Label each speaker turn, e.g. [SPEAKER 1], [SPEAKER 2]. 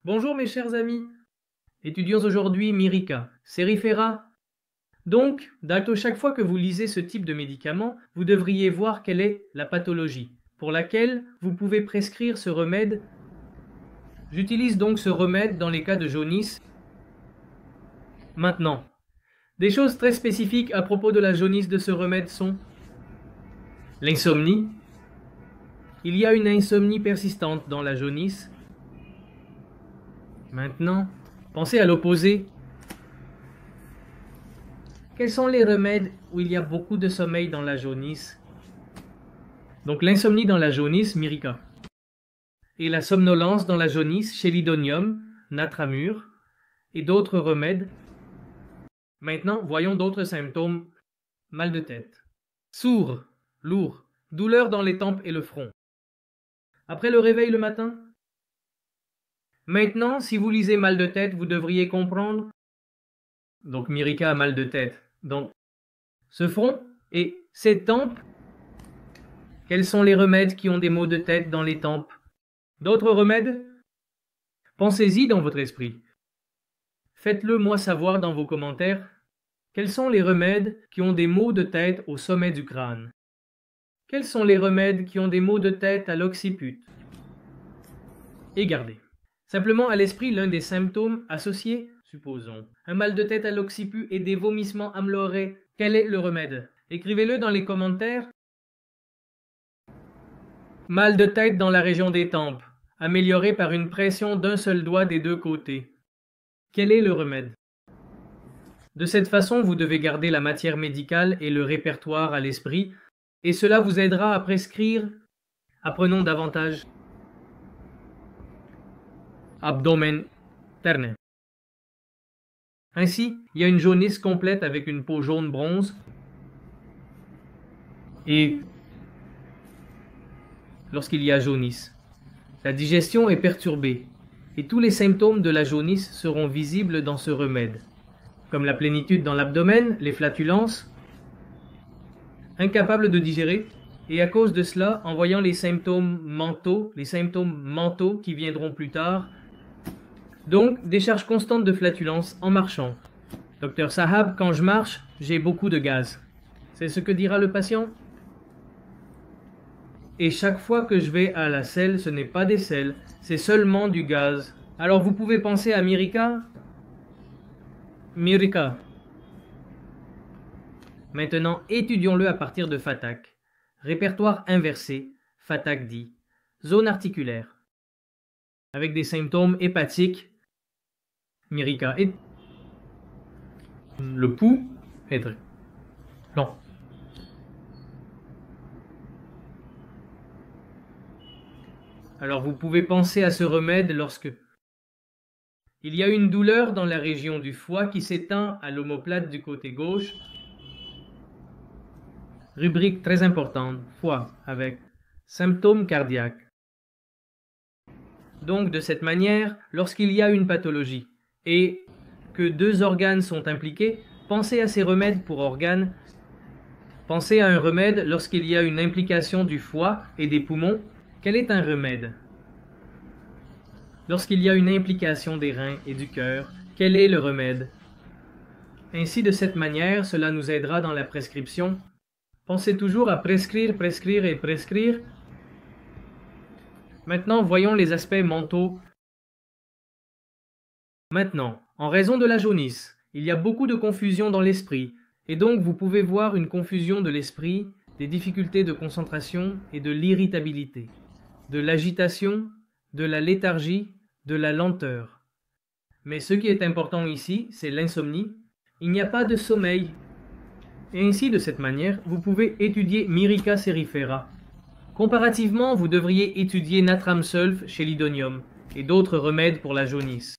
[SPEAKER 1] Bonjour mes chers amis, étudions aujourd'hui Mirica, Serifera. Donc, chaque fois que vous lisez ce type de médicament, vous devriez voir quelle est la pathologie pour laquelle vous pouvez prescrire ce remède. J'utilise donc ce remède dans les cas de jaunisse. Maintenant, des choses très spécifiques à propos de la jaunisse de ce remède sont l'insomnie. Il y a une insomnie persistante dans la jaunisse. Maintenant, pensez à l'opposé. Quels sont les remèdes où il y a beaucoup de sommeil dans la jaunisse? Donc l'insomnie dans la jaunisse, Mirica. Et la somnolence dans la jaunisse, Chelidonium, Natramur, et d'autres remèdes. Maintenant, voyons d'autres symptômes. Mal de tête. Sourd, lourd, douleur dans les tempes et le front. Après le réveil le matin? Maintenant, si vous lisez mal de tête, vous devriez comprendre. Donc Mirica a mal de tête. Donc, ce front et ces tempes. Quels sont les remèdes qui ont des maux de tête dans les tempes? D'autres remèdes? Pensez-y dans votre esprit. Faites-le moi savoir dans vos commentaires. Quels sont les remèdes qui ont des maux de tête au sommet du crâne? Quels sont les remèdes qui ont des maux de tête à l'occiput? Et gardez simplement à l'esprit l'un des symptômes associés, supposons, un mal de tête à l'occiput et des vomissements amlorés. Quel est le remède? Écrivez-le dans les commentaires. Mal de tête dans la région des tempes, amélioré par une pression d'un seul doigt des deux côtés. Quel est le remède? De cette façon, vous devez garder la matière médicale et le répertoire à l'esprit, et cela vous aidera à prescrire. Apprenons davantage. Abdomen terne. Ainsi, il y a une jaunisse complète avec une peau jaune bronze. Et lorsqu'il y a jaunisse, la digestion est perturbée, et tous les symptômes de la jaunisse seront visibles dans ce remède, comme la plénitude dans l'abdomen, les flatulences, incapable de digérer, et à cause de cela, en voyant les symptômes mentaux qui viendront plus tard, donc décharge constante de flatulence en marchant. Docteur Sahab, quand je marche, j'ai beaucoup de gaz. C'est ce que dira le patient? Et chaque fois que je vais à la selle, ce n'est pas des selles, c'est seulement du gaz. Alors vous pouvez penser à Mirica? Mirica. Maintenant, étudions-le à partir de Fatak. Répertoire inversé, Fatak dit. Zone articulaire. Avec des symptômes hépatiques. Mirica et le pouls est lent. Alors vous pouvez penser à ce remède lorsque il y a une douleur dans la région du foie qui s'étend à l'omoplate du côté gauche. Rubrique très importante, foie avec symptômes cardiaques. Donc de cette manière, lorsqu'il y a une pathologie et que deux organes sont impliqués, pensez à ces remèdes pour organes. Pensez à un remède lorsqu'il y a une implication du foie et des poumons. Quel est un remède? Lorsqu'il y a une implication des reins et du cœur, quel est le remède? Ainsi, de cette manière, cela nous aidera dans la prescription. Pensez toujours à prescrire, prescrire et prescrire. Maintenant, voyons les aspects mentaux. Maintenant, en raison de la jaunisse, il y a beaucoup de confusion dans l'esprit, et donc vous pouvez voir une confusion de l'esprit, des difficultés de concentration et de l'irritabilité, de l'agitation, de la léthargie, de la lenteur. Mais ce qui est important ici, c'est l'insomnie. Il n'y a pas de sommeil. Et ainsi, de cette manière, vous pouvez étudier Mirica serifera. Comparativement, vous devriez étudier Natram sulf, Chelidonium, et d'autres remèdes pour la jaunisse.